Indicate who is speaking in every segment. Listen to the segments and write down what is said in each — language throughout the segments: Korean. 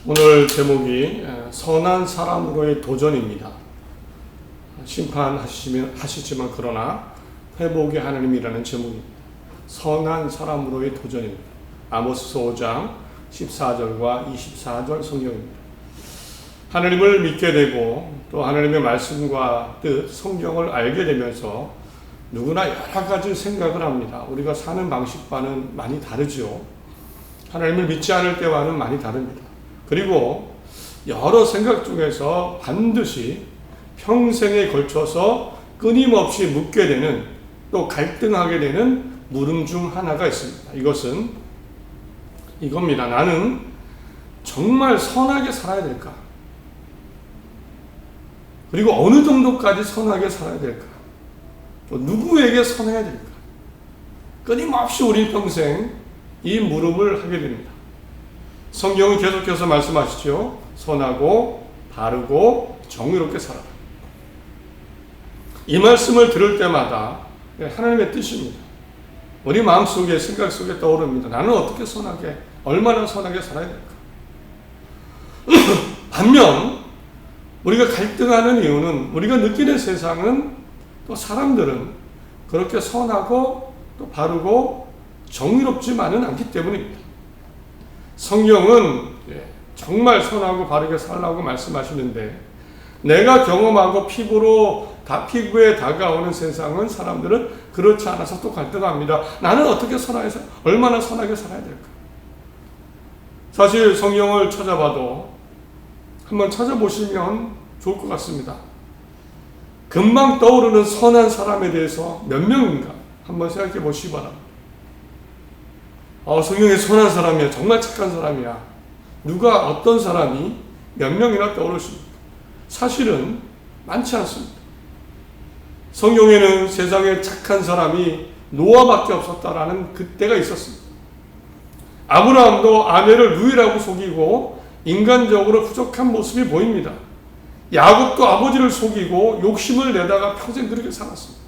Speaker 1: 오늘 제목이 선한 사람으로의 도전입니다. 심판하시지만 그러나 회복의 하나님이라는 제목입니다. 선한 사람으로의 도전입니다. 아모스 5장 14절과 24절 성경입니다. 하나님을 믿게 되고 또 하나님의 말씀과 뜻, 성경을 알게 되면서 누구나 여러 가지 생각을 합니다. 우리가 사는 방식과는 많이 다르죠. 하나님을 믿지 않을 때와는 많이 다릅니다. 그리고 여러 생각 중에서 반드시 평생에 걸쳐서 끊임없이 묻게 되는, 또 갈등하게 되는 물음 중 하나가 있습니다. 이것은 이겁니다. 나는 정말 선하게 살아야 될까? 그리고 어느 정도까지 선하게 살아야 될까? 또 누구에게 선해야 될까? 끊임없이 우리 평생 이 물음을 하게 됩니다. 성경은 계속해서 말씀하시죠. 선하고 바르고 정의롭게 살아라. 이 말씀을 들을 때마다 하나님의 뜻입니다. 우리 마음속에, 생각 속에 떠오릅니다. 나는 어떻게 선하게, 얼마나 선하게 살아야 될까? 반면 우리가 갈등하는 이유는, 우리가 느끼는 세상은, 또 사람들은 그렇게 선하고 또 바르고 정의롭지만은 않기 때문입니다. 성경은 정말 선하고 바르게 살라고 말씀하시는데, 내가 경험하고 피부에 다가오는 세상은, 사람들은 그렇지 않아서 또 갈등합니다. 나는 어떻게 선하게, 얼마나 선하게 살아야 될까? 사실 성경을 찾아봐도 한번 찾아보시면 좋을 것 같습니다. 금방 떠오르는 선한 사람에 대해서 몇 명인가 한번 생각해 보시기 바랍니다. 성경에 선한 사람이야, 정말 착한 사람이야, 누가, 어떤 사람이 몇 명이나 떠오르십니까? 사실은 많지 않습니다. 성경에는 세상에 착한 사람이 노아밖에 없었다라는 그때가 있었습니다. 아브라함도 아내를 누이라고 속이고 인간적으로 부족한 모습이 보입니다. 야곱도 아버지를 속이고 욕심을 내다가 평생 그렇게 살았습니다.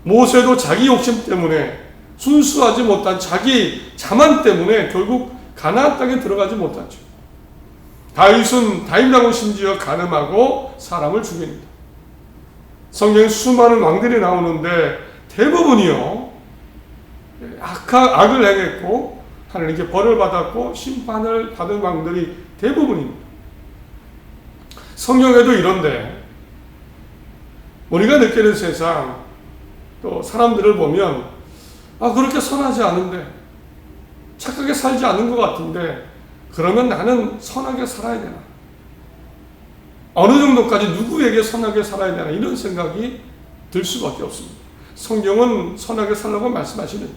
Speaker 1: 모세도 자기 욕심 때문에, 순수하지 못한 자기 자만 때문에 결국 가나안 땅에 들어가지 못하죠. 다윗이라고 심지어 가늠하고 사람을 죽입니다. 성경에 수많은 왕들이 나오는데 대부분이요, 악을 행했고 하나님께 벌을 받았고 심판을 받은 왕들이 대부분입니다. 성경에도 이런데, 우리가 느끼는 세상, 또 사람들을 보면 그렇게 선하지 않은데, 착하게 살지 않은 것 같은데, 그러면 나는 선하게 살아야 되나? 어느 정도까지 누구에게 선하게 살아야 되나? 이런 생각이 들 수밖에 없습니다. 성경은 선하게 살라고 말씀하시는데,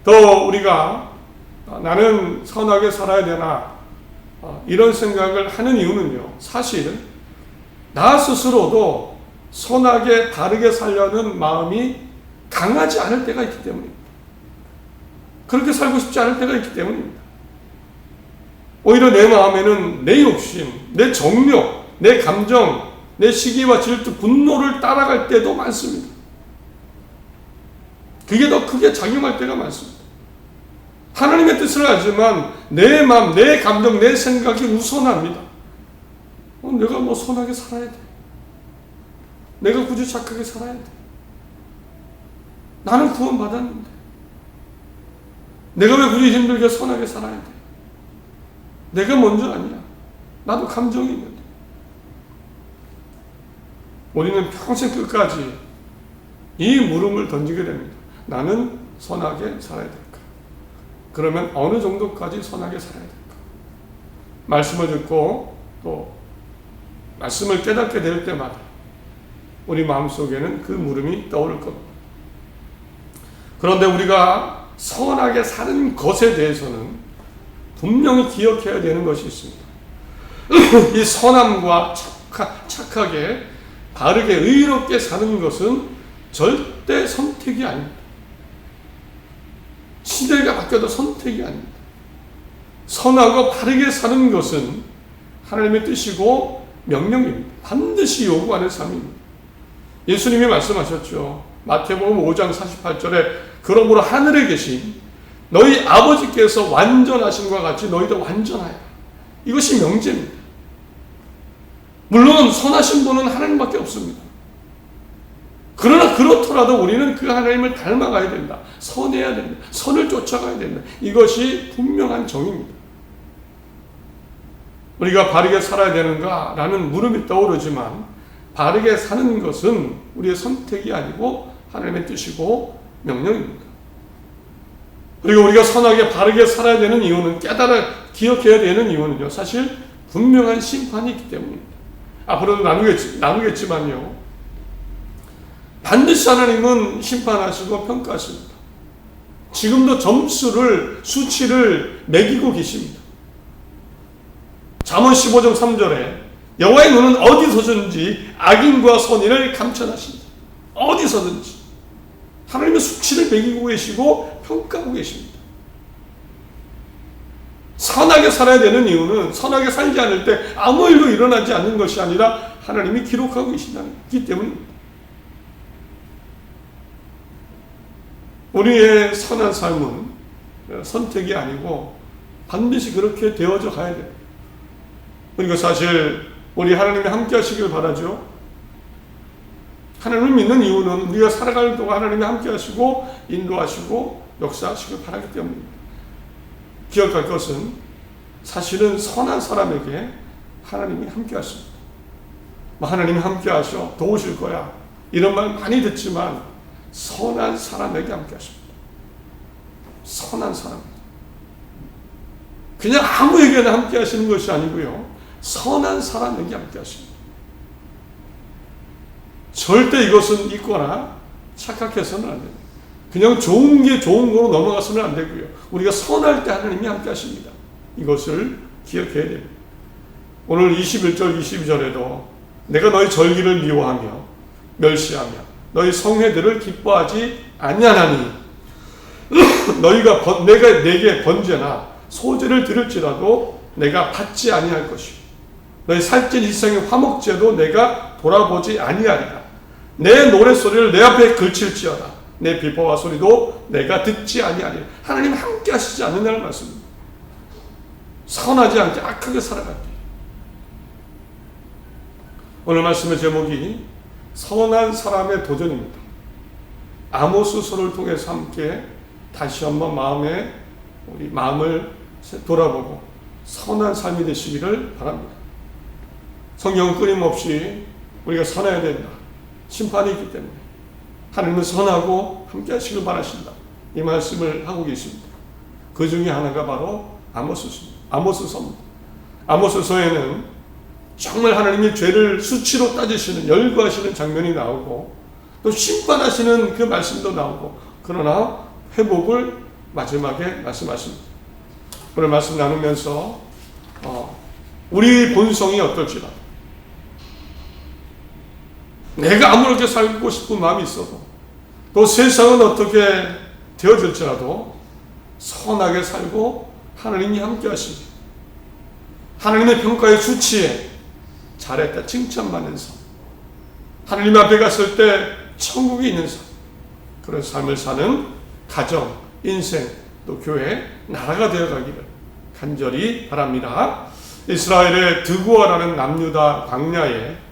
Speaker 1: 또 우리가 나는 선하게 살아야 되나? 이런 생각을 하는 이유는요, 사실 나 스스로도 선하게 바르게 살려는 마음이 강하지 않을 때가 있기 때문입니다. 그렇게 살고 싶지 않을 때가 있기 때문입니다. 오히려 내 마음에는 내 욕심, 내 정욕, 내 감정, 내 시기와 질투, 분노를 따라갈 때도 많습니다. 그게 더 크게 작용할 때가 많습니다. 하나님의 뜻을 알지만 내 마음, 내 감정, 내 생각이 우선합니다. 내가 선하게 살아야 돼. 내가 굳이 착하게 살아야 돼. 나는 구원받았는데 내가 왜 굳이 힘들게 선하게 살아야 돼? 내가 먼저 아니야. 나도 감정이 있는데. 우리는 평생 끝까지 이 물음을 던지게 됩니다. 나는 선하게 살아야 될까? 그러면 어느 정도까지 선하게 살아야 될까? 말씀을 듣고 또 말씀을 깨닫게 될 때마다 우리 마음속에는 그 물음이 떠오를 겁니다. 그런데 우리가 선하게 사는 것에 대해서는 분명히 기억해야 되는 것이 있습니다. 이 선함과 착하게, 바르게, 의롭게 사는 것은 절대 선택이 아닙니다. 시대가 바뀌어도 선택이 아닙니다. 선하고 바르게 사는 것은 하나님의 뜻이고 명령입니다. 반드시 요구하는 삶입니다. 예수님이 말씀하셨죠. 마태복음 5장 48절에 그러므로 하늘에 계신 너희 아버지께서 완전하신 것과 같이 너희도 완전하여. 이것이 명제입니다. 물론 선하신 분은 하나님밖에 없습니다. 그러나 그렇더라도 우리는 그 하나님을 닮아가야 된다. 선해야 된다. 선을 쫓아가야 된다. 이것이 분명한 정의입니다. 우리가 바르게 살아야 되는가라는 물음이 떠오르지만 바르게 사는 것은 우리의 선택이 아니고 하나님의 뜻이고 명령입니다. 그리고 우리가 선하게 바르게 살아야 되는 이유는 기억해야 되는 이유는요. 사실 분명한 심판이 있기 때문입니다. 앞으로도 나누겠지만요. 반드시 하나님은 심판하시고 평가하십니다. 지금도 수치를 매기고 계십니다. 잠언 15장 3절에 여호와의 눈은 어디서든지 악인과 선인을 감천하신다. 어디서든지 하나님은 수치를 매기고 계시고 평가하고 계십니다. 선하게 살아야 되는 이유는 선하게 살지 않을 때 아무 일도 일어나지 않는 것이 아니라 하나님이 기록하고 계시기 때문입니다. 우리의 선한 삶은 선택이 아니고 반드시 그렇게 되어져 가야 돼요. 그리고 사실 우리 하나님이 함께 하시길 바라죠. 하나님을 믿는 이유는 우리가 살아갈 동안 하나님이 함께 하시고 인도하시고 역사하시길 바라기 때문입니다. 기억할 것은 사실은 선한 사람에게 하나님이 함께 하십니다. 하나님이 함께 하셔 도우실 거야 이런 말 많이 듣지만 선한 사람에게 함께 하십니다. 선한 사람에게. 그냥 아무에게나 함께 하시는 것이 아니고요. 선한 사람에게 함께 하십니다. 절대 이것은 있거나 착각해서는 안 됩니다. 그냥 좋은 게 좋은 거로 넘어가서는 안 되고요. 우리가 선할 때 하나님이 함께 하십니다. 이것을 기억해야 됩니다. 오늘 21절 22절에도 내가 너희 절기를 미워하며 멸시하며 너희 성회들을 기뻐하지 아니하나니 너희가 내가 내게 번제나 소제를 드릴지라도 내가 받지 아니할 것이요 너희 살찐 일상의 화목제도 내가 돌아보지 아니하리라. 내 노랫소리를 내 앞에 걸칠지어다. 내 비포와 소리도 내가 듣지 아니하리라. 하나님 함께 하시지 않느냐는 말씀입니다. 선하지 않게 악하게 살아갈 때. 오늘 말씀의 제목이 선한 사람의 도전입니다. 아모스서를 통해서 함께 다시 한번 우리 마음을 돌아보고 선한 삶이 되시기를 바랍니다. 성경은 끊임없이 우리가 선해야 된다. 심판이 있기 때문에 하나님은 선하고 함께 하시길 바라신다. 이 말씀을 하고 계십니다. 그 중에 하나가 바로 아모스서입니다. 아모스서에는 정말 하나님이 죄를 수치로 따지시는 열거하시는 장면이 나오고 또 심판하시는 그 말씀도 나오고 그러나 회복을 마지막에 말씀하십니다. 오늘 말씀 나누면서 우리 본성이 어떨지라도 내가 아무렇게 살고 싶은 마음이 있어도 또 세상은 어떻게 되어질지라도 선하게 살고 하나님이 함께 하십니다. 하나님의 평가의 수치에 잘했다 칭찬받는 삶, 하나님 앞에 갔을 때 천국이 있는 삶, 그런 삶을 사는 가정, 인생, 또 교회, 나라가 되어가기를 간절히 바랍니다. 이스라엘의 드고아라는 남유다 광야에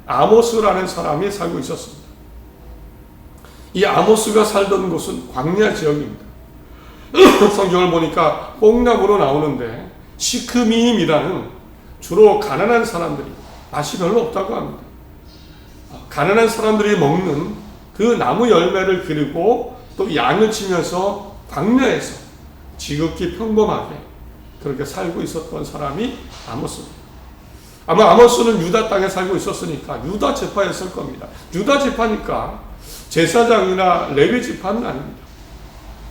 Speaker 1: 아모스라는 사람이 살고 있었습니다. 이 아모스가 살던 곳은 광야 지역입니다. 성경을 보니까 뽕나무로 나오는데 시크미임이라는 주로 가난한 사람들이 맛이 별로 없다고 합니다. 가난한 사람들이 먹는 그 나무 열매를 그리고 또 양을 치면서 광야에서 지극히 평범하게 그렇게 살고 있었던 사람이 아모스입니다. 아마 아모스는 유다 땅에 살고 있었으니까 유다 지파였을 겁니다. 유다 지파니까 제사장이나 레위 지파는 아닙니다.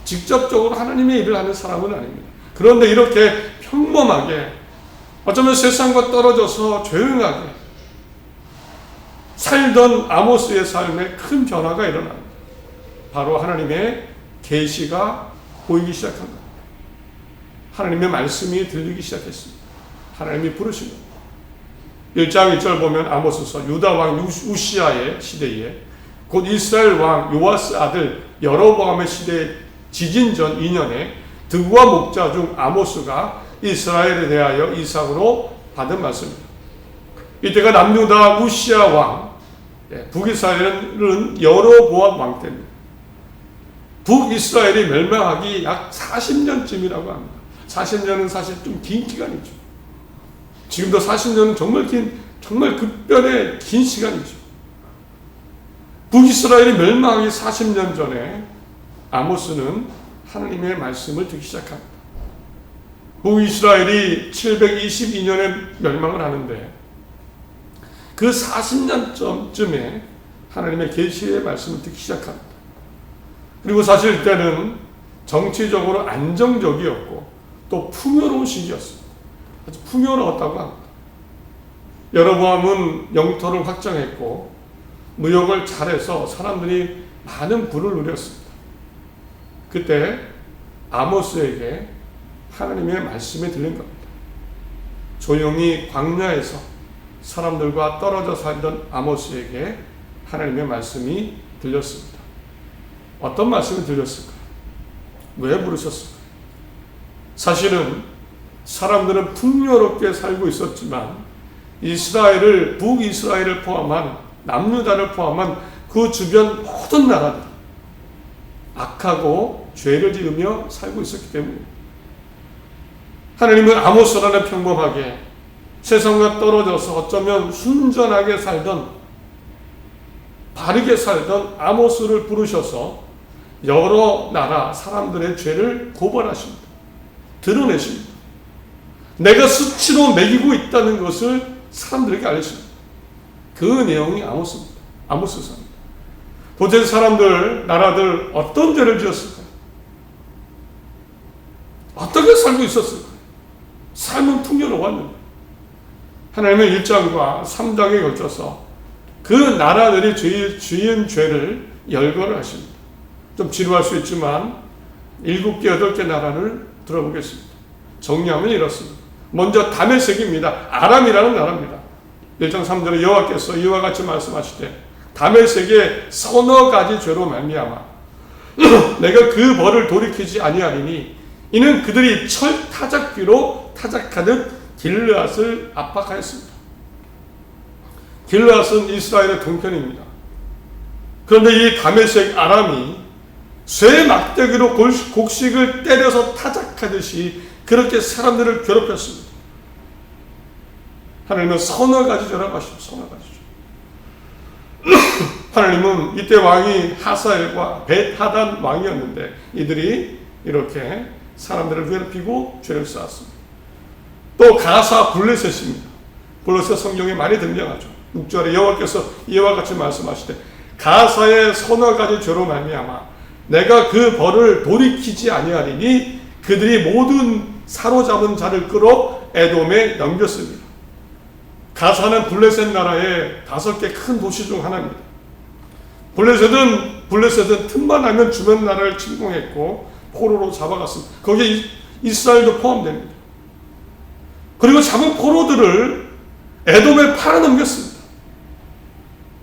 Speaker 1: 직접적으로 하나님의 일을 하는 사람은 아닙니다. 그런데 이렇게 평범하게 어쩌면 세상과 떨어져서 조용하게 살던 아모스의 삶에 큰 변화가 일어납니다. 바로 하나님의 계시가 보이기 시작한 겁니다. 하나님의 말씀이 들리기 시작했습니다. 하나님이 부르신 겁니다. 1장 1절 보면 아모스서 유다 왕 우시아의 시대에 곧 이스라엘 왕 요아스 아들 여로보암의 시대에 지진전 2년에 드구와 목자 중 아모스가 이스라엘에 대하여 이삭으로 받은 말씀입니다. 이때가 남유다 우시아 왕, 북이스라엘은 여로보암 왕 때입니다. 북이스라엘이 멸망하기 약 40년쯤이라고 합니다. 40년은 사실 좀 긴 기간이죠. 지금도 40년은 정말 급변의 긴 시간이죠. 북이스라엘이 멸망하기 40년 전에 아모스는 하나님의 말씀을 듣기 시작합니다. 북이스라엘이 722년에 멸망을 하는데 그 40년쯤에 하나님의 계시의 말씀을 듣기 시작합니다. 그리고 사실 이때는 정치적으로 안정적이었고 또 풍요로운 시기였습니다. 아주 풍요로웠다고 합니다. 여로보암은 영토를 확장했고 무역을 잘해서 사람들이 많은 부를 누렸습니다. 그때 아모스에게 하나님의 말씀이 들린 겁니다. 조용히 광야에서 사람들과 떨어져 살던 아모스에게 하나님의 말씀이 들렸습니다. 어떤 말씀이 들렸을까요? 왜 부르셨을까요? 사실은 사람들은 풍요롭게 살고 있었지만 북이스라엘을 포함한 남유다를 포함한 그 주변 모든 나라들 악하고 죄를 지으며 살고 있었기 때문입니다. 하나님은 아모스라는 평범하게 세상과 떨어져서 어쩌면 순전하게 살던 바르게 살던 아모스를 부르셔서 여러 나라 사람들의 죄를 고발하십니다. 드러내십니다. 내가 수치로 매기고 있다는 것을 사람들에게 알려줍니다. 그 내용이 아모스입니다. 아모스서입니다. 도대체 사람들, 나라들 어떤 죄를 지었을까요? 어떻게 살고 있었을까요? 삶은 풍요로웠는데 하나님은 1장과 3장에 걸쳐서 그 나라들이 지은 죄를 열거를 하십니다. 좀 지루할 수 있지만 7개, 8개 나라를 들어보겠습니다. 정리하면 이렇습니다. 먼저 다메섹입니다. 아람이라는 나라입니다. 1장 3절에 여호와께서 이와 같이 말씀하시되 다메섹의 서너 가지 죄로 말미암아 내가 그 벌을 돌이키지 아니하리니 이는 그들이 철 타작귀로 타작하듯 길르앗을 압박하였습니다. 길르앗은 이스라엘의 동편입니다. 그런데 이 다메섹 아람이 쇠 막대기로 곡식을 때려서 타작하듯이 그렇게 사람들을 괴롭혔습니다. 하나님은 서너 가지 죄라고 하십니다. 서너 가지 죄. 하나님은 이때 왕이 하사엘과 벳하단 왕이었는데 이들이 이렇게 사람들을 괴롭히고 죄를 쌓았습니다. 또 가사 블레셋입니다. 블레셋 성경에 많이 등장하죠. 6절에 여호와께서 이와 같이 말씀하시되 가사의 서너 가지 죄로 말미암아 내가 그 벌을 돌이키지 아니하리니 그들이 모든 사로잡은 자를 끌어 에돔에 넘겼습니다. 가사는 블레셋 나라의 5개 큰 도시 중 하나입니다. 블레셋은 틈만 나면 주변 나라를 침공했고 포로로 잡아갔습니다. 거기에 이스라엘도 포함됩니다. 그리고 잡은 포로들을 에돔에 팔아넘겼습니다.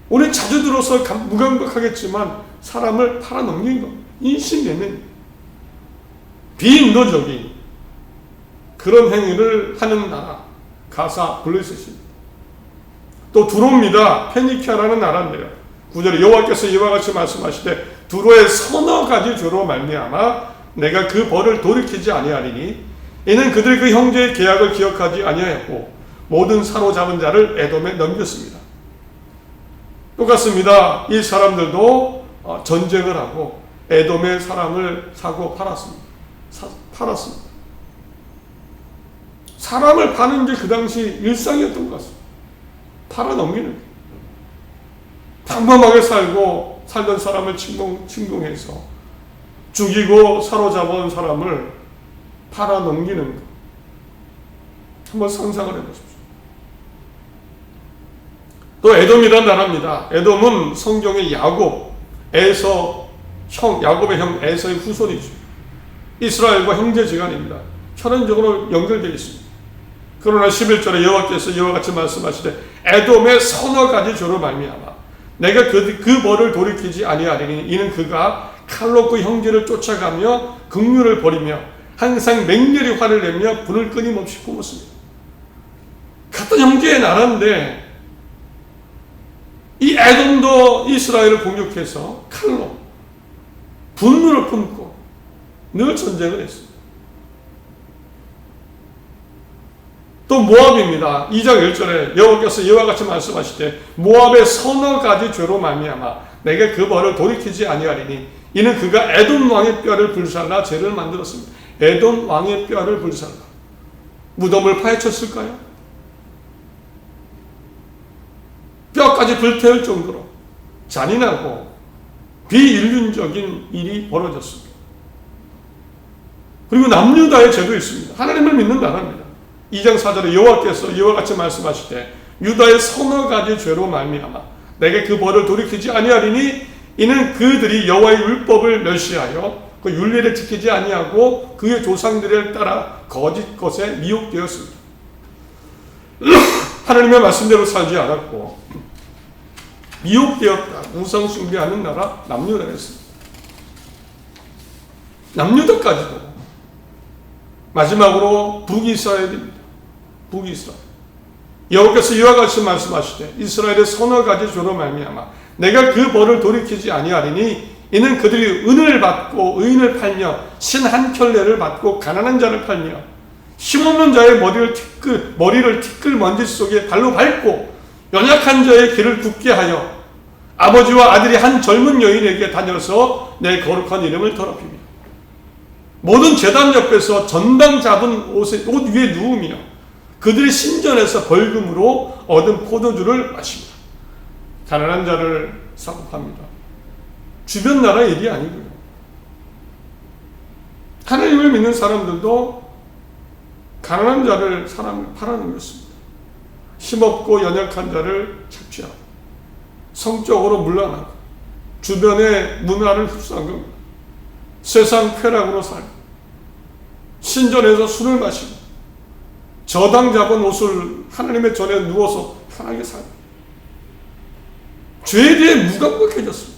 Speaker 1: 우리 자주 들어서 무감각하겠지만 사람을 팔아넘긴 것, 인신매매, 비인도적인 그런 행위를 하는 나라, 가사 블레셋입니다. 또 두로입니다. 페니키아라는 나라인데요. 9절에 여호와께서 이와 같이 말씀하시되 두로의 서너 가지 죄로 말미암아 내가 그 벌을 돌이키지 아니하리니 이는 그들이 그 형제의 계약을 기억하지 아니하였고 모든 사로잡은 자를 에돔에 넘겼습니다. 똑같습니다. 이 사람들도 전쟁을 하고 에돔의 사람을 사고 팔았습니다. 사람을 파는 게 그 당시 일상이었던 것 같습니다. 팔아넘기는 게. 평범하게 살던 사람을 침공해서 죽이고 사로잡은 사람을 팔아넘기는 것. 한번 상상을 해보십시오. 또 에돔이라는 나라입니다. 에돔은 성경의 야곱의 형 에서의 후손이죠. 이스라엘과 형제지간입니다. 혈연적으로 연결되어 있습니다. 그러나 11절에 여호와께서 이와 같이 말씀하시되 에돔의 서너 가지 죄로 말미암아 내가 그 벌을 돌이키지 아니하리니 이는 그가 칼로 그 형제를 쫓아가며 긍휼을 버리며 항상 맹렬히 화를 내며 불을 끊임없이 뿜었습니다. 같은 형제의 나라인데 이 에돔도 이스라엘을 공격해서 칼로 분노를 품고 늘 전쟁을 했습니다. 또 모압입니다. 2장 1절에 여호와께서 이와 같이 말씀하시되 모압의 서너 가지 죄로 말미암아 내가 그 벌을 돌이키지 아니하리니 이는 그가 에돔 왕의 뼈를 불살라 죄를 만들었습니다. 에돔 왕의 뼈를 불살라 무덤을 파헤쳤을까요? 뼈까지 불태울 정도로 잔인하고 비인륜적인 일이 벌어졌습니다. 그리고 남유다의 죄도 있습니다. 하나님을 믿는 나라입니다. 2장 4절에 여호와께서 이와 같이 말씀하시되 유다의 서너 가지 죄로 말미암아 내게 그 벌을 돌이키지 아니하리니 이는 그들이 여호와의 율법을 멸시하여 그 율례를 지키지 아니하고 그의 조상들을 따라 거짓 것에 미혹되었습니다. 하나님의 말씀대로 살지 않았고 미혹되었다. 우상 숭배하는 나라 남유다였습니다. 남유다까지도 마지막으로 북이스라엘입니다. 북이스라엘. 여호와께서 이와 같이 말씀하시되 이스라엘의 서너 가지 죄로 말미암아 내가 그 벌을 돌이키지 아니하리니 이는 그들이 은을 받고 의인을 팔며 신 한 켤레를 받고 가난한 자를 팔며 힘없는 자의 머리를 티끌 먼지 속에 발로 밟고 연약한 자의 길을 굳게 하여 아버지와 아들이 한 젊은 여인에게 다녀서 내 거룩한 이름을 더럽히며 모든 제단 옆에서 전당 잡은 옷 위에 누우며 그들의 신전에서 벌금으로 얻은 포도주를 마십니다. 가난한 자를 사고합니다. 주변 나라 일이 아니고요. 하나님을 믿는 사람들도 가난한 자를 팔아는 것입니다. 힘없고 연약한 자를 착취하고 성적으로 물러나고 주변의 문화를 흡수한 겁니다. 세상 쾌락으로 살고 신전에서 술을 마시고 저당 잡은 옷을 하나님의 전에 누워서 편하게 살고 죄에 대해 무감각해졌습니다.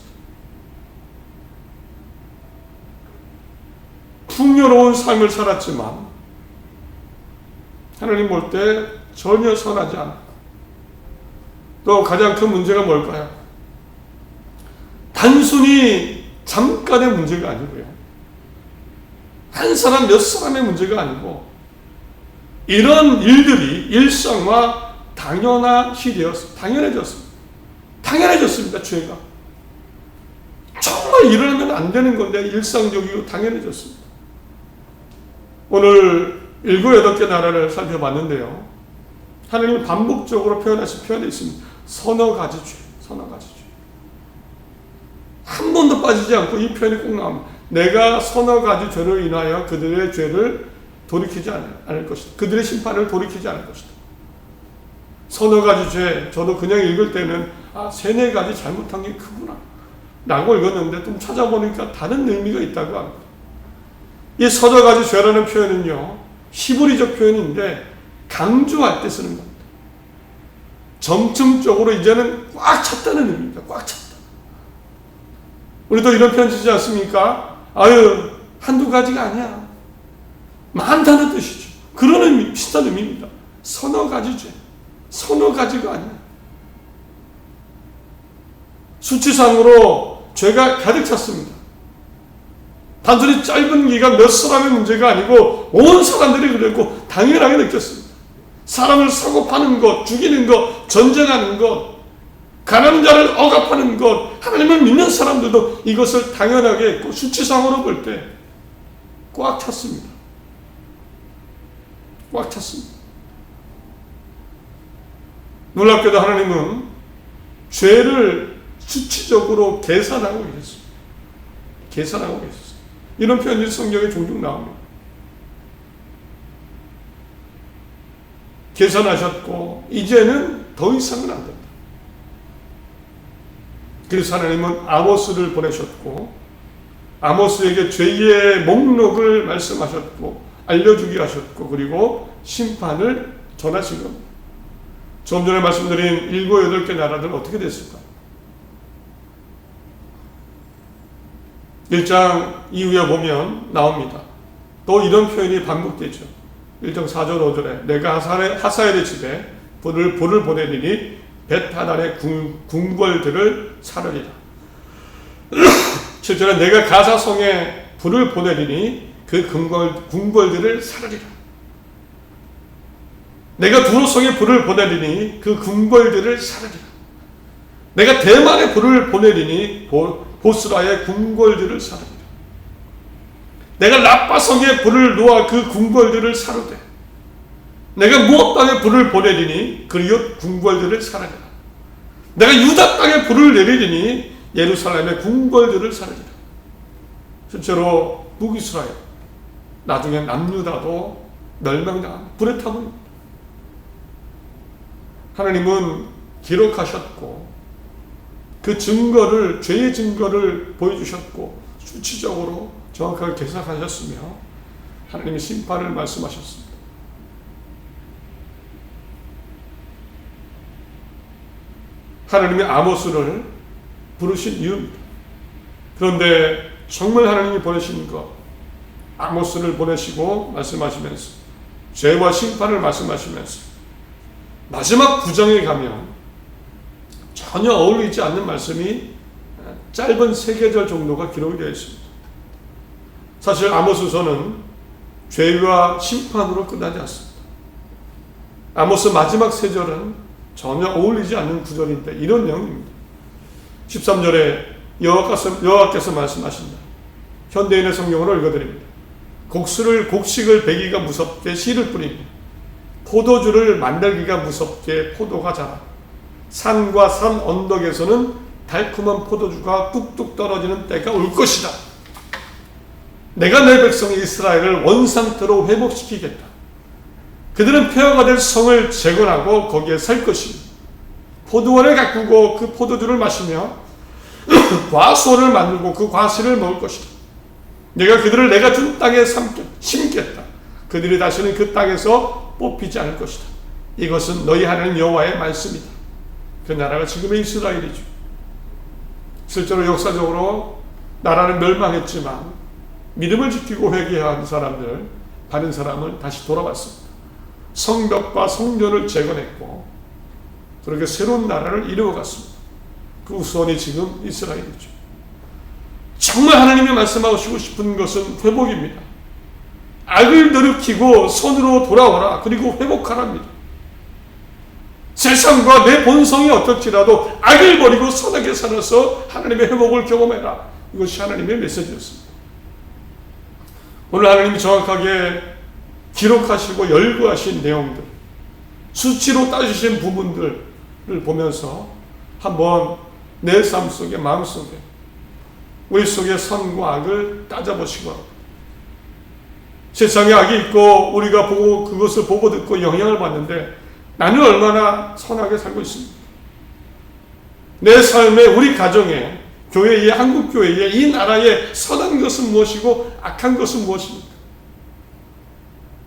Speaker 1: 풍요로운 삶을 살았지만 하나님 볼 때 전혀 선하지 않았고 또 가장 큰 문제가 뭘까요? 단순히 잠깐의 문제가 아니고요. 한 사람 몇 사람의 문제가 아니고 이런 일들이 일상화 당연해졌습니다. 당연해졌습니다. 죄가. 정말 일어나면 안 되는 건데 일상적이고 당연해졌습니다. 오늘 7, 8개 나라를 살펴봤는데요. 하나님은 반복적으로 표현하신 표현이 있습니다. 서너 가지 죄. 한 번도 빠지지 않고 이 표현이 꼭 나옵니다. 내가 서너 가지 죄로 인하여 그들의 죄를 돌이키지 않을 것이다. 그들의 심판을 돌이키지 않을 것이다. 서너 가지 죄, 저도 그냥 읽을 때는 3, 4가지 잘못한 게 크구나 라고 읽었는데 좀 찾아보니까 다른 의미가 있다고 합니다. 이 서너 가지 죄라는 표현은요, 히브리적 표현인데 강조할 때 쓰는 겁니다. 점층적으로 이제는 꽉 찼다는 의미입니다. 꽉 찼다. 우리도 이런 표현 쓰지 않습니까? 한두 가지가 아니야. 많다는 뜻이죠. 그런 의미, 비슷한 의미입니다. 서너 가지 죄. 서너 가지가 아니야. 수치상으로 죄가 가득 찼습니다. 단순히 짧은 기간 몇 사람의 문제가 아니고 온 사람들이 그랬고 당연하게 느꼈습니다. 사람을 사고 파는 것, 죽이는 것, 전쟁하는 것, 가난한 자를 억압하는 것, 하나님을 믿는 사람들도 이것을 당연하게 했고 수치상으로 볼 때 꽉 찼습니다. 꽉 찼습니다. 놀랍게도 하나님은 죄를 수치적으로 계산하고 계셨습니다. 계산하고 계셨어요. 이런 표현이 성경에 종종 나옵니다. 계산하셨고 이제는 더 이상은 안 된다. 그래서 하나님은 아모스를 보내셨고 아모스에게 죄의 목록을 말씀하셨고 알려주게 하셨고 그리고 심판을 전하신 겁니다. 좀 전에 말씀드린 7, 8개 나라들은 어떻게 됐을까? 1장 이후에 보면 나옵니다. 또 이런 표현이 반복되죠. 1장 4절 5절에 내가 하사엘의 집에 불을 보내리니 벳하단의 궁궐들을 사르리라. 7절에 내가 가사성에 불을 보내리니 그 궁궐들을 사르리라. 내가 두로성에 불을 보내리니 그 궁궐들을 사르리라. 내가 대만에 불을 보내리니 보스라의 궁궐들을 사르리라. 내가 라빠성에 불을 놓아 그 궁궐들을 사르되 내가 모압 땅에 불을 보내리니 그리고 궁궐들을 사르리라. 내가 유다 땅에 불을 내리리니 예루살렘의 궁궐들을 사르리라. 실제로 북이스라엘 나중에 남유다도 멸망당한 불의 탐험입니다. 하나님은 기록하셨고 그 증거를 죄의 증거를 보여주셨고 수치적으로 정확하게 계산하셨으며 하나님의 심판을 말씀하셨습니다. 하나님이 아모스를 부르신 이유입니다. 그런데 정말 하나님이 보내신 것, 아모스를 보내시고 말씀하시면서 죄와 심판을 말씀하시면서 마지막 9장에 가면 전혀 어울리지 않는 말씀이 짧은 3계절 정도가 기록이 되어 있습니다. 사실 아모스서는 죄와 심판으로 끝나지 않습니다. 아모스 마지막 3절은 전혀 어울리지 않는 구절인데 이런 내용입니다. 13절에 여호와께서 말씀하신다. 현대인의 성경으로 읽어드립니다. 곡식을 베기가 무섭게 씨를 뿌리며 포도주를 만들기가 무섭게 포도가 자라. 산과 산 언덕에서는 달콤한 포도주가 뚝뚝 떨어지는 때가 올 것이다. 내가 내 백성 이스라엘을 원상태로 회복시키겠다. 그들은 폐허가 될 성을 재건하고 거기에 살 것이며 포도원을 가꾸고 그 포도주를 마시며 과수원을 만들고 그 과실을 먹을 것이다. 내가 그들을 내가 준 땅에 심겠다. 그들이 다시는 그 땅에서 뽑히지 않을 것이다. 이것은 너희 하나님 여호와의 말씀이다. 그 나라가 지금의 이스라엘이죠. 실제로 역사적으로 나라는 멸망했지만 믿음을 지키고 회개한 사람들, 바른 사람은 다시 돌아왔습니다. 성벽과 성전을 재건했고 그렇게 새로운 나라를 이루어갔습니다. 그 우선이 지금 이스라엘이죠. 정말 하나님이 말씀하시고 싶은 것은 회복입니다. 악을 돌이키고 선으로 돌아오라. 그리고 회복하랍니다. 세상과 내 본성이 어떨지라도 악을 버리고 선하게 살아서 하나님의 회복을 경험해라. 이것이 하나님의 메시지였습니다. 오늘 하나님이 정확하게 기록하시고 열거하신 내용들, 수치로 따지신 부분들을 보면서 한번 내 삶 속에, 마음 속에, 우리 속에 선과 악을 따져보시기 바랍니다. 세상에 악이 있고 우리가 그것을 보고 듣고 영향을 받는데 나는 얼마나 선하게 살고 있습니까? 내 삶에, 우리 가정에, 교회에, 한국교회에, 이 나라에 선한 것은 무엇이고 악한 것은 무엇입니까?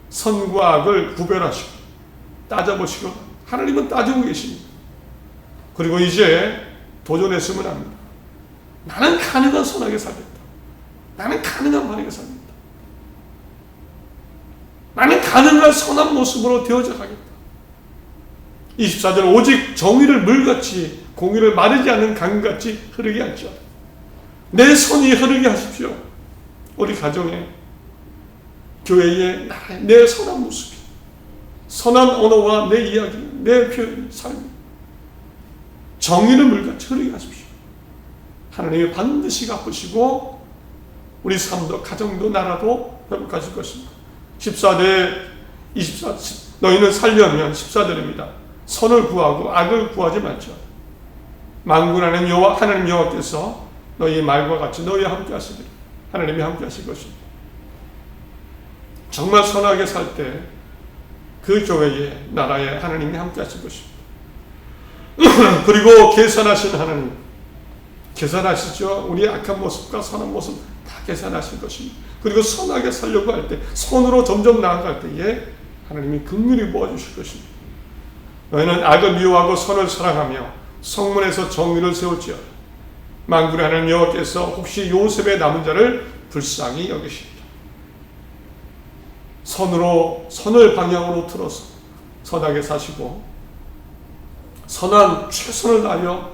Speaker 1: 선과 악을 구별하시고 따져보시고 하나님은 따지고 계십니다. 그리고 이제 도전했으면 합니다. 나는 가능한 선하게 살겠다. 나는 가능한 바르게 살겠다. 나는 가능한 선한 모습으로 되어져 가겠다. 24절 오직 정의를 물같이 공의를 마르지 않는 강같이 흐르게 할지어다. 내 손이 흐르게 하십시오. 우리 가정에, 교회에, 나라에 내 선한 모습이, 선한 언어와 내 이야기, 내 표현, 삶, 정의를 물같이 흐르게 하십시오. 하나님이 반드시 갚으시고 우리 삶도 가정도 나라도 회복하실 것입니다. 14절 24 너희는 살려면 14절입니다. 선을 구하고 악을 구하지 말지어다. 만군 하나님 여호와께서 너희 말과 같이 너희와 함께 하시리라. 하나님이 함께 하실 것입니다. 정말 선하게 살 때 그 교회에, 나라에 하나님이 함께 하실 것입니다. 그리고 계산하신 하나님, 계산하시죠. 우리의 악한 모습과 선한 모습 다 계산하실 것입니다. 그리고 선하게 살려고 할 때, 선으로 점점 나아갈 때에 하나님이 긍휼히 보아주실 것입니다. 너희는 악을 미워하고 선을 사랑하며 성문에서 정의를 세울지어다. 만군의 하나님 여호와께서 혹시 요셉의 남은 자를 불쌍히 여기십니다. 선을 방향으로 틀어서 선하게 사시고 선한 최선을 다하여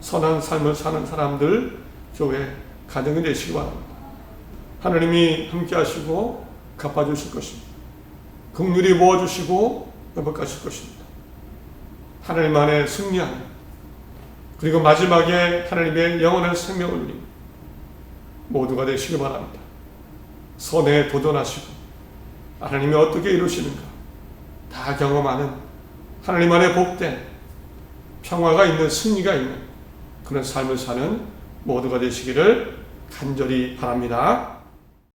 Speaker 1: 선한 삶을 사는 사람들 교회 가정이 되시기 바랍니다. 하나님이 함께 하시고 갚아주실 것입니다. 긍휼히 부어주시고 회복하실 것입니다. 하나님 안에 승리하는, 그리고 마지막에 하나님의 영원한 생명을 누리는 모두가 되시기 바랍니다. 선에 도전하시고 하나님이 어떻게 이루시는가 다 경험하는 하나님 안에 복된 평화가 있는, 승리가 있는 그런 삶을 사는 모두가 되시기를 간절히 바랍니다.